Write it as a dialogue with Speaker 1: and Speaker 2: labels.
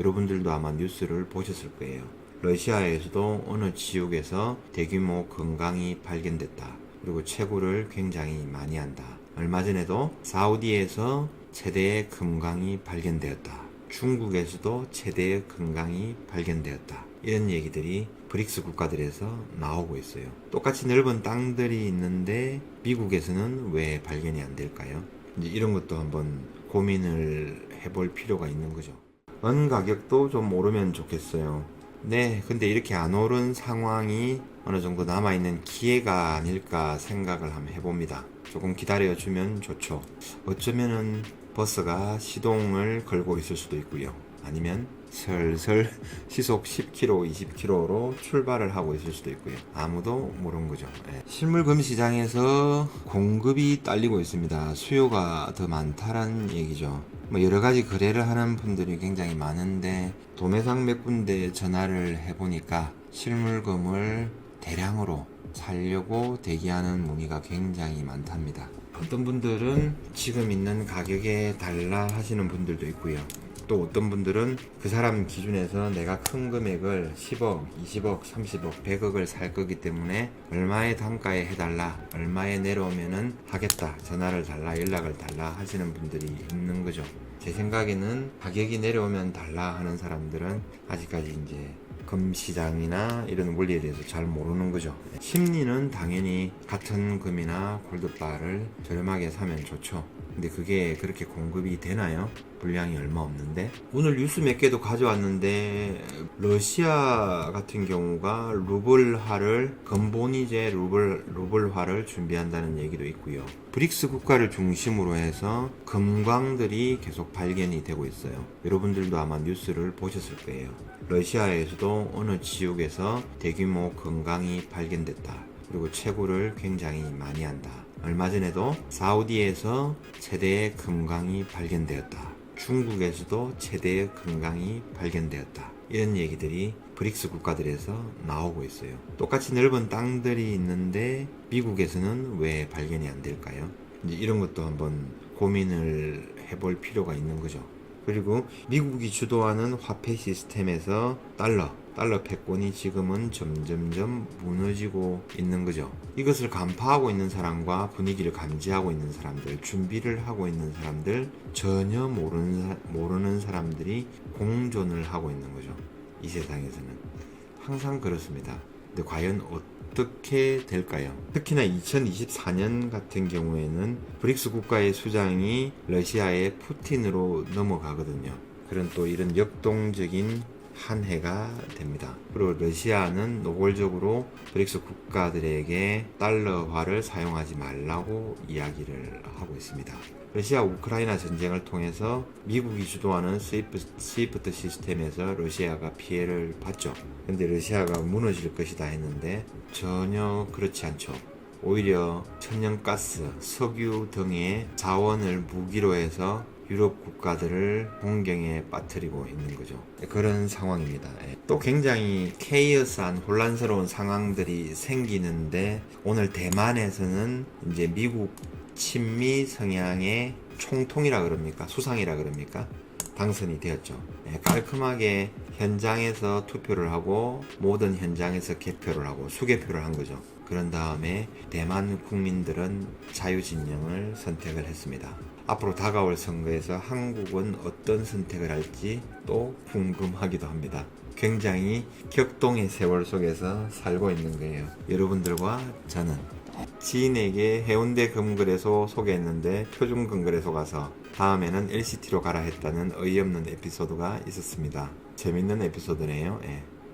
Speaker 1: 여러분들도 아마 뉴스를 보셨을 거예요. 러시아에서도 어느 지역에서 대규모 금강이 발견됐다. 그리고 채굴을 굉장히 많이 한다. 얼마 전에도 사우디에서 최대의 금강이 발견되었다. 중국에서도 최대의 금강이 발견되었다. 이런 얘기들이 브릭스 국가들에서 나오고 있어요. 똑같이 넓은 땅들이 있는데 미국에서는 왜 발견이 안 될까요? 이제 이런 것도 한번 고민을 해볼 필요가 있는 거죠. 원 가격도 좀 오르면 좋겠어요. 네, 근데 이렇게 안 오른 상황이 어느 정도 남아있는 기회가 아닐까 생각을 한번 해봅니다. 조금 기다려주면 좋죠. 어쩌면은 버스가 시동을 걸고 있을 수도 있고요. 아니면 슬슬 시속 10km, 20km로 출발을 하고 있을 수도 있고요. 아무도 모르는 거죠. 실물금 시장에서 공급이 딸리고 있습니다. 수요가 더 많다라는 얘기죠. 여러 가지 거래를 하는 분들이 굉장히 많은데 도매상 몇 군데 전화를 해보니까 실물금을 대량으로 사려고 대기하는 문의가 굉장히 많답니다. 어떤 분들은 지금 있는 가격에 달라 하시는 분들도 있고요. 또 어떤 분들은 그 사람 기준에서 내가 큰 금액을 10억, 20억, 30억, 100억을 살 거기 때문에 얼마의 단가에 해달라, 얼마에 내려오면은 하겠다, 전화를 달라, 연락을 달라 하시는 분들이 있는 거죠. 제 생각에는 가격이 내려오면 달라 하는 사람들은 아직까지 이제 금 시장이나 이런 원리에 대해서 잘 모르는 거죠. 심리는 당연히 같은 금이나 골드바를 저렴하게 사면 좋죠. 근데 그게 그렇게 공급이 되나요? 분량이 얼마 없는데. 오늘 뉴스 몇 개도 가져왔는데 러시아 같은 경우가 루블화를 건보니제 루블화를 준비한다는 얘기도 있고요. 브릭스 국가를 중심으로 해서 금광들이 계속 발견이 되고 있어요. 여러분들도 아마 뉴스를 보셨을 거예요. 러시아에서도 어느 지역에서 대규모 금강이 발견됐다. 그리고 채굴을 굉장히 많이 한다. 얼마 전에도 사우디에서 최대의 금강이 발견되었다. 중국에서도 최대의 금강이 발견되었다. 이런 얘기들이 브릭스 국가들에서 나오고 있어요. 똑같이 넓은 땅들이 있는데 미국에서는 왜 발견이 안 될까요? 이제 이런 것도 한번 고민을 해볼 필요가 있는 거죠. 그리고 미국이 주도하는 화폐 시스템에서 달러 패권이 지금은 점점점 무너지고 있는 거죠. 이것을 간파하고 있는 사람과 분위기를 감지하고 있는 사람들, 준비를 하고 있는 사람들, 전혀 모르는 사람들이 공존을 하고 있는 거죠. 이 세상에서는 항상 그렇습니다. 근데 과연 어떻게 될까요? 특히나 2024년 같은 경우에는 브릭스 국가의 수장이 러시아의 푸틴으로 넘어가거든요. 그런 또 이런 역동적인 한 해가 됩니다. 그리고 러시아는 노골적으로 브릭스 국가들에게 달러화를 사용하지 말라고 이야기를 하고 있습니다. 러시아 우크라이나 전쟁을 통해서 미국이 주도하는 스위프트 시스템에서 러시아가 피해를 봤죠. 근데 러시아가 무너질 것이다 했는데 전혀 그렇지 않죠. 오히려 천연가스, 석유 등의 자원을 무기로 해서 유럽 국가들을 공경에 빠뜨리고 있는 거죠. 그런 상황입니다. 또 굉장히 케이어스한 혼란스러운 상황들이 생기는데 오늘 대만에서는 이제 미국 친미 성향의 총통이라 그럽니까? 수상이라 그럽니까? 당선이 되었죠. 깔끔하게 현장에서 투표를 하고 모든 현장에서 개표를 하고 수개표를 한 거죠. 그런 다음에 대만 국민들은 자유진영을 선택을 했습니다. 앞으로 다가올 선거에서 한국은 어떤 선택을 할지 또 궁금하기도 합니다. 굉장히 격동의 세월 속에서 살고 있는 거예요. 여러분들과 저는 지인에게 해운대 금거래소 소개했는데 표준금거래소 가서 다음에는 LCT로 가라 했다는 어이없는 에피소드가 있었습니다. 재밌는 에피소드네요.